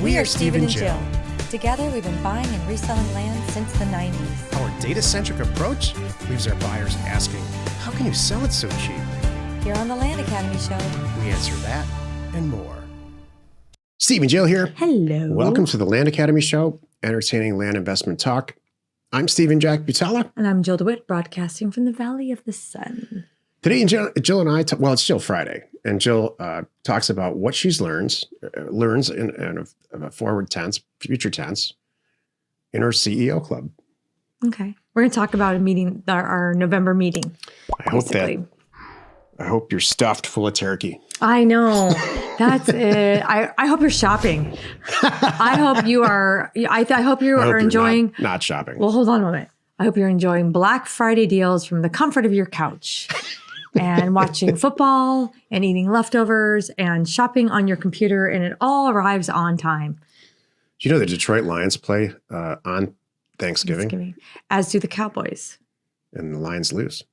We are Steve and Jill. Together, we've been buying and reselling land since the 90s. Our data-centric approach leaves our buyers asking, how can you sell it so cheap? Here on the Land Academy Show, We answer that and more. Steve and Jill here. hello. Welcome to the Land Academy Show, entertaining land investment talk. I'm Stephen Jack Butella. And I'm Jill DeWitt, broadcasting from the Valley of the Sun. Today, Jill and I, well, it's still Friday, and Jill talks about what she learns in a forward tense, future tense, in her CEO club. Okay. We're going to talk about a meeting, our November meeting. I hope you're stuffed full of turkey. I know. That's it. I hope you're shopping. I hope you are. I hope you are enjoying. Not shopping. Well, hold on a moment. I hope you're enjoying Black Friday deals from the comfort of your couch and watching football and eating leftovers and shopping on your computer, and it all arrives on time. Do you know the Detroit Lions play on Thanksgiving? As do the Cowboys. And the Lions lose.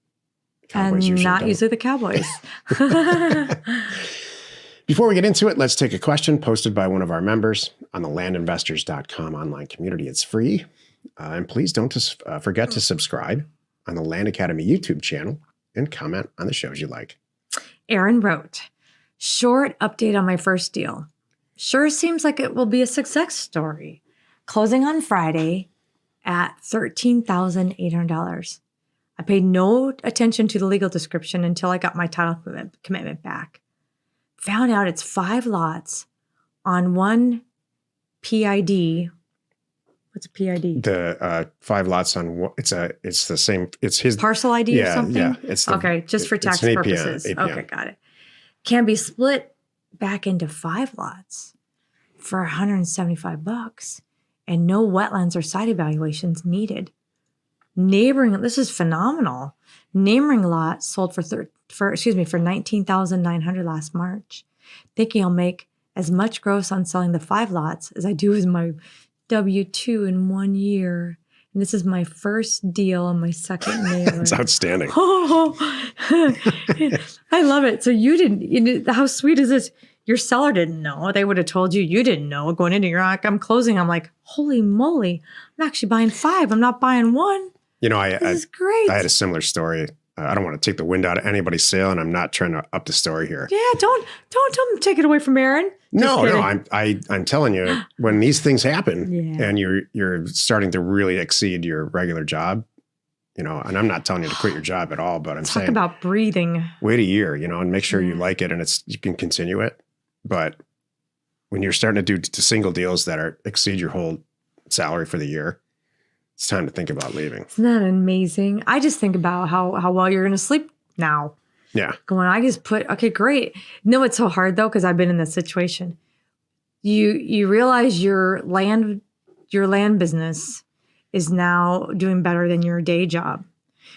Cowboys and not usually the Cowboys. Before we get into it, let's take a question posted by one of our members on the landinvestors.com online community. It's free. And please don't forget to subscribe on the Land Academy YouTube channel and comment on the shows you like. Aaron wrote, short update on my first deal. Sure seems like it will be a success story. Closing on Friday at $13,800. I paid no attention to the legal description until I got my title commitment back. Found out it's 5 lots on one PID. What's a PID? The 5 lots on it's the same. It's his parcel ID or something. Yeah, it's okay, just for tax purposes. APN. Okay, got it. Can be split back into 5 lots for $175, and no wetlands or site evaluations needed. This is phenomenal. Neighboring lot sold for $19,900 last March. Thinking I'll make as much gross on selling the 5 lots as I do with my W-2 in 1 year. And this is my first deal on my second neighbor. It's outstanding. Oh, I love it. So you didn't, how sweet is this? Your seller didn't know. They would have told you. You didn't know. Going into your, I'm closing. I'm like, holy moly. I'm actually buying 5. I'm not buying 1. You know, this is great. I had a similar story. I don't want to take the wind out of anybody's sail, and I'm not trying to up the story here. Yeah, don't take it away from Aaron. No, I'm telling you, when these things happen and you're starting to really exceed your regular job, you know, and I'm not telling you to quit your job at all, but I'm saying talk about breathing. Wait a year, you know, and make sure you like it and you can continue it. But when you're starting to do single deals that exceed your whole salary for the year, it's time to think about leaving. Isn't that amazing? I just think about how well you're going to sleep now. Yeah. Okay, great. No, it's so hard though, because I've been in this situation. You realize your land business is now doing better than your day job.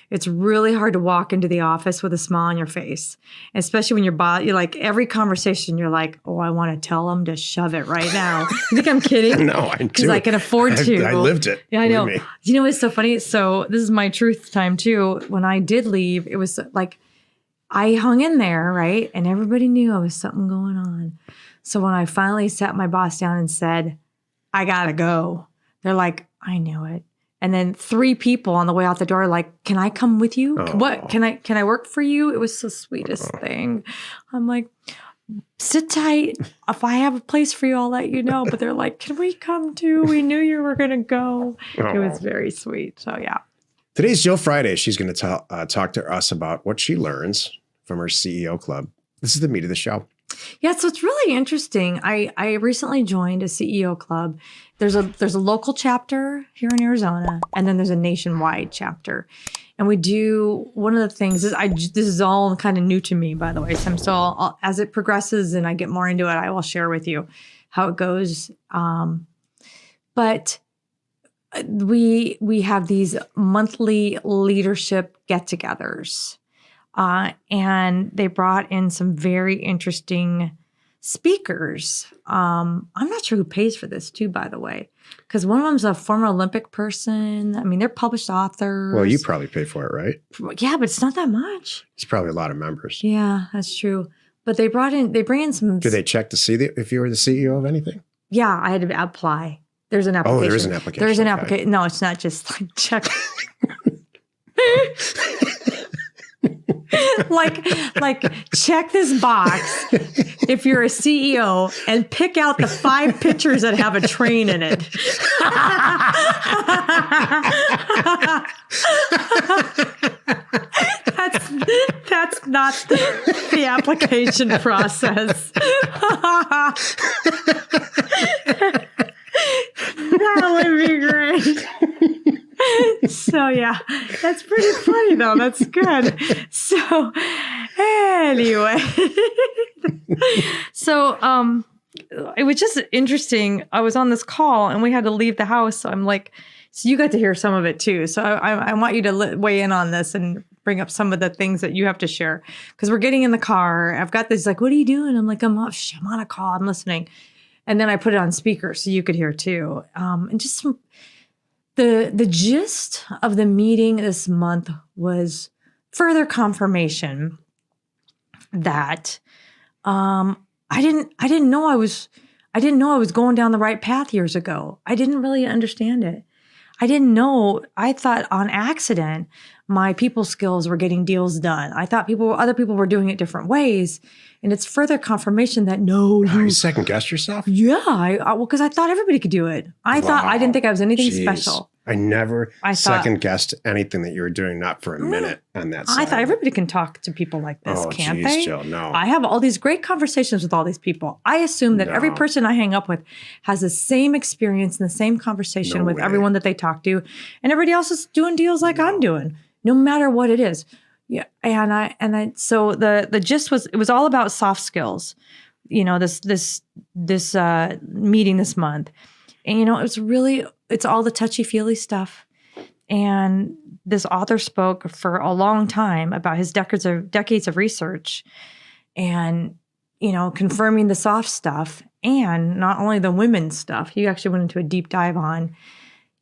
It's really hard to walk into the office with a smile on your face, especially when you're like every conversation. You're like, oh, I want to tell them to shove it right now. You think I'm kidding? No, I do. Because I can afford to. I lived it. Yeah, I know. You know what's so funny? So this is my truth time too. When I did leave, it was like I hung in there, right? And everybody knew I was something going on. So when I finally sat my boss down and said, I gotta go, they're like, I knew it. And then 3 people on the way out the door, like, can I come with you? Oh. What? Can I work for you? It was the sweetest thing. I'm like, sit tight. If I have a place for you, I'll let you know. But they're like, can we come too? We knew you were going to go. It was very sweet. So yeah. Today's Jill Friday. She's going to talk to us about what she learns from her CEO club. This is the meat of the show. Yeah, so it's really interesting. I recently joined a CEO club. There's a local chapter here in Arizona, and then there's a nationwide chapter. And we do, one of the things is, this is all kind of new to me, by the way. So I'm still, as it progresses and I get more into it, I will share with you how it goes. But we have these monthly leadership get-togethers. And they brought in some very interesting speakers. I'm not sure who pays for this too, by the way, because one of them's a former Olympic person. I mean, they're published authors. Well, you probably pay for it, right? Yeah, but it's not that much. It's probably a lot of members. Yeah, that's true. But they bring in some. Do they check to see if you were the CEO of anything? Yeah, I had to apply. There's an application. Oh, there is an application. There's an Okay. application. No, it's not just like check. like check this box if you're a CEO and pick out the 5 pictures that have a train in it. That's not the application process. That would be great. So yeah, that's pretty funny though. That's good. So anyway, so it was just interesting. I was on this call and we had to leave the house. So I'm like, so you got to hear some of it too. So I want you to weigh in on this and bring up some of the things that you have to share, because we're getting in the car. I've got this like, what are you doing? I'm like, I'm on a call. I'm listening. And then I put it on speaker so you could hear too. And just the gist of the meeting this month was further confirmation that I didn't know I was going down the right path years ago. I didn't really understand it. I didn't know. I thought on accident my people skills were getting deals done. I thought other people were doing it different ways. And it's further confirmation that no. You second guessed yourself? Yeah, because I thought everybody could do it. I didn't think I was anything special. I never second guessed anything that you were doing, not for a minute on that side. I thought everybody can talk to people like this, can't they? Jill, no. I have all these great conversations with all these people. I assume that every person I hang up with has the same experience and the same conversation with everyone that they talk to, and everybody else is doing deals like I'm doing, no matter what it is. Yeah, so the gist was, it was all about soft skills. You know, this meeting this month, and it's all the touchy-feely stuff. And this author spoke for a long time about his decades of research, and confirming the soft stuff, and not only the women's stuff. He actually went into a deep dive on,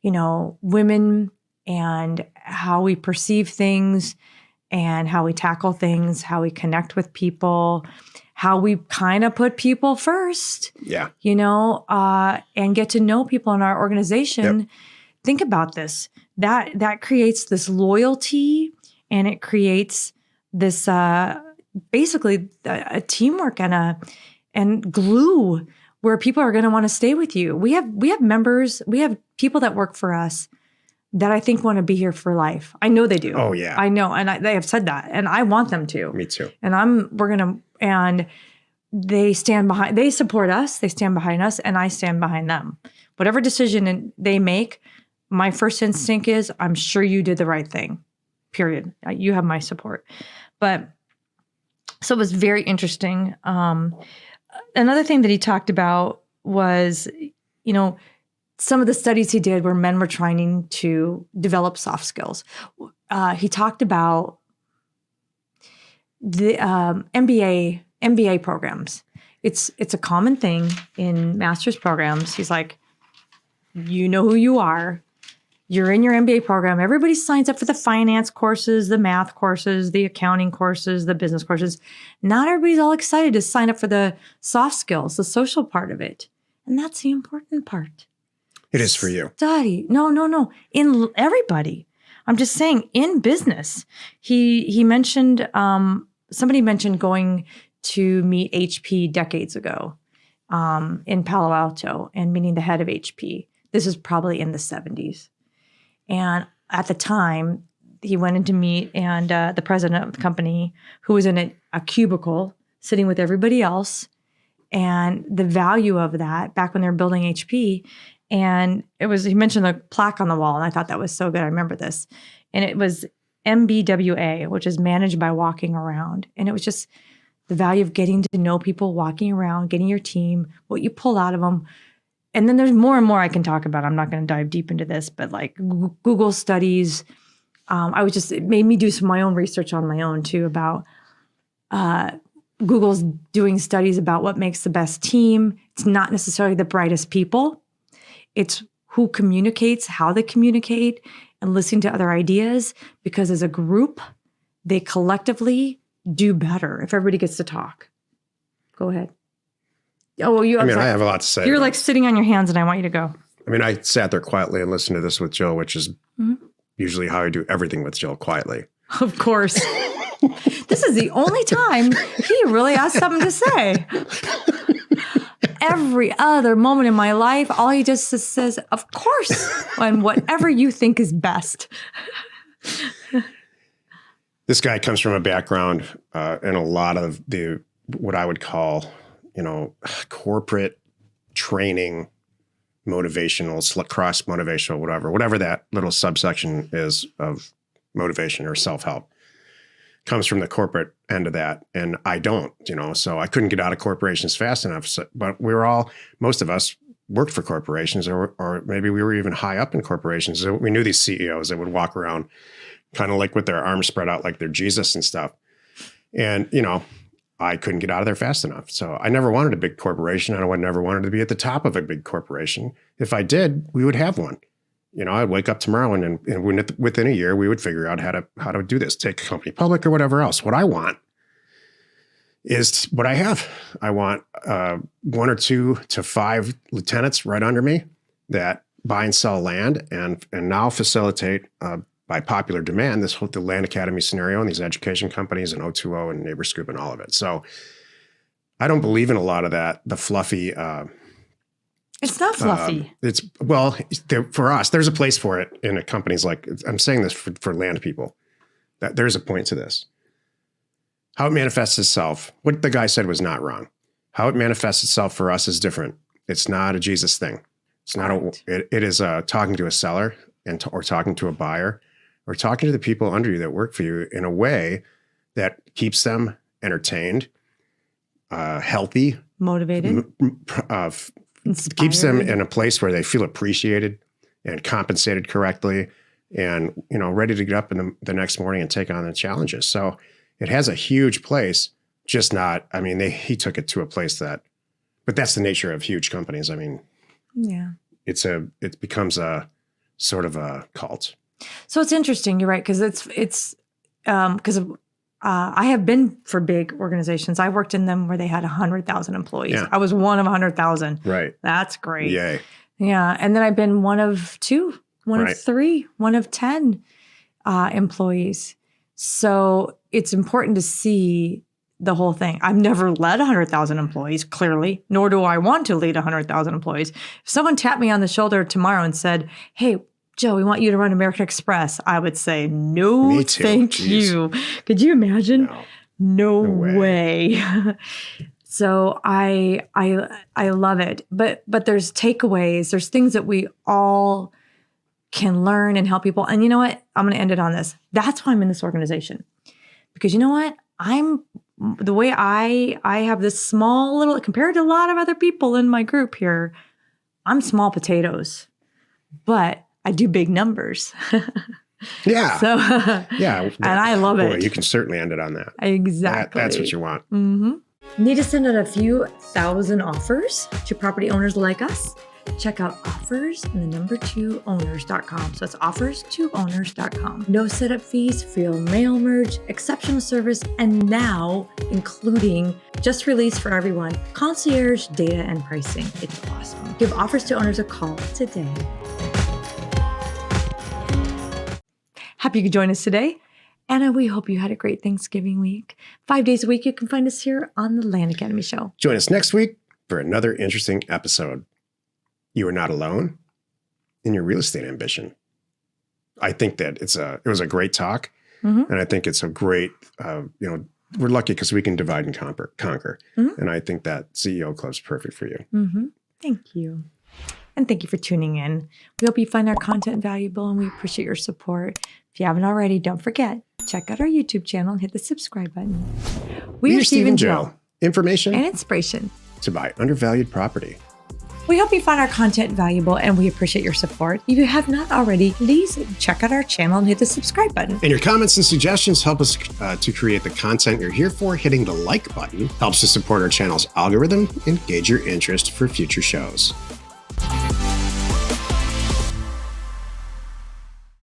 women and how we perceive things, and how we tackle things, how we connect with people, how we kind of put people first. Yeah. And get to know people in our organization. Yep. Think about this. That creates this loyalty, and it creates this basically a teamwork and glue where people are going to want to stay with you. We have members, we have people that work for us that I think want to be here for life. I know they do. Oh yeah, I know, and they have said that, and I want them to. Me too. And they stand behind. They support us. They stand behind us, and I stand behind them. Whatever decision they make, my first instinct is, I'm sure you did the right thing. Period. You have my support. But so it was very interesting. Another thing that he talked about was, some of the studies he did where men were trying to develop soft skills. He talked about the MBA programs. It's a common thing in master's programs. He's like, you know who you are. You're in your MBA program. Everybody signs up for the finance courses, the math courses, the accounting courses, the business courses. Not everybody's all excited to sign up for the soft skills, the social part of it. And that's the important part. It is for you. Study. No. In everybody. I'm just saying, in business. He mentioned, somebody mentioned going to meet HP decades ago in Palo Alto and meeting the head of HP. This is probably in the 70s. And at the time, he went in to meet and the president of the company, who was in a cubicle sitting with everybody else, and the value of that back when they were building HP. And he mentioned the plaque on the wall, and I thought that was so good. I remember this. And it was MBWA, which is managed by walking around. And it was just the value of getting to know people, walking around, getting your team, what you pull out of them. And then there's more and more I can talk about. I'm not going to dive deep into this, but like Google studies, it made me do some of my own research on my own too about Google's doing studies about what makes the best team. It's not necessarily the brightest people. It's who communicates, how they communicate, and listening to other ideas, because as a group, they collectively do better if everybody gets to talk. Go ahead. Oh, well, I mean, I have a lot to say. You're like sitting on your hands and I want you to go. I mean, I sat there quietly and listened to this with Jill, which is usually how I do everything with Jill, quietly. Of course. This is the only time he really has something to say. Every other moment in my life, all he just says, of course, and whatever you think is best. This guy comes from a background in a lot of what I would call, corporate training, motivational, cross-motivational, whatever that little subsection is of motivation or self-help. Comes from the corporate end of that. And I don't, so I couldn't get out of corporations fast enough. So, but most of us worked for corporations or maybe we were even high up in corporations. So we knew these CEOs that would walk around kind of like with their arms spread out like they're Jesus and stuff. And, I couldn't get out of there fast enough. So I never wanted a big corporation. I never wanted to be at the top of a big corporation. If I did, we would have one. I'd wake up tomorrow and within a year, we would figure out how to do this, take a company public or whatever else. What I want is what I have. I want 1 or 2 to 5 lieutenants right under me that buy and sell land and now facilitate by popular demand the Land Academy scenario and these education companies and O2O and Neighbor Scoop and all of it. So I don't believe in a lot of that, the fluffy. It's not fluffy. For us, there's a place for it in companies like, I'm saying this for land people, that there's a point to this. How it manifests itself, what the guy said was not wrong. How it manifests itself for us is different. It's not a Jesus thing. It's not it is talking to a seller or talking to a buyer or talking to the people under you that work for you in a way that keeps them entertained, healthy, motivated, keeps them in a place where they feel appreciated and compensated correctly and, ready to get up in the next morning and take on the challenges. So it has a huge place, just not, he took it to a place but that's the nature of huge companies. Yeah, it becomes a sort of a cult. So it's interesting. You're right. Cause because I have been for big organizations. I worked in them where they had 100,000 employees. Yeah. I was one of 100,000. Right. That's great. Yay. Yeah. And then I've been one of 2, one of 3, one of 10 employees. So it's important to see the whole thing. I've never led 100,000 employees, clearly, nor do I want to lead 100,000 employees. If someone tapped me on the shoulder tomorrow and said, hey, Joe, we want you to run American Express, I would say, no, thank you. Could you imagine? No way. So I love it. But there's takeaways. There's things that we all can learn and help people. And you know what? I'm going to end it on this. That's why I'm in this organization. Because you know what? The way I have this small little, compared to a lot of other people in my group here, I'm small potatoes. But I do big numbers. Yeah. So, yeah. And I love it. You can certainly end it on that. Exactly. That's what you want. Mm-hmm. Need to send out a few thousand offers to property owners like us? Check out offers2owners.com. So it's offers2owners.com. No setup fees, free mail merge, exceptional service, and now including just released for everyone, concierge data and pricing. It's awesome. Give Offers to Owners a call today. Happy you could join us today. Anna, we hope you had a great Thanksgiving week. 5 days a week, you can find us here on the Land Academy Show. Join us next week for another interesting episode. You are not alone in your real estate ambition. I think that it was a great talk. Mm-hmm. And I think it's a great, we're lucky because we can divide and conquer. Mm-hmm. And I think that CEO Club's perfect for you. Mm-hmm. Thank you. And thank you for tuning in. We hope you find our content valuable and we appreciate your support. If you haven't already, don't forget, check out our YouTube channel and hit the subscribe button. We are Steve and Jill. Information and inspiration to buy undervalued property. We hope you find our content valuable and we appreciate your support. If you have not already, please check out our channel and hit the subscribe button. And your comments and suggestions help us to create the content you're here for. Hitting the like button helps to support our channel's algorithm and gauge your interest for future shows.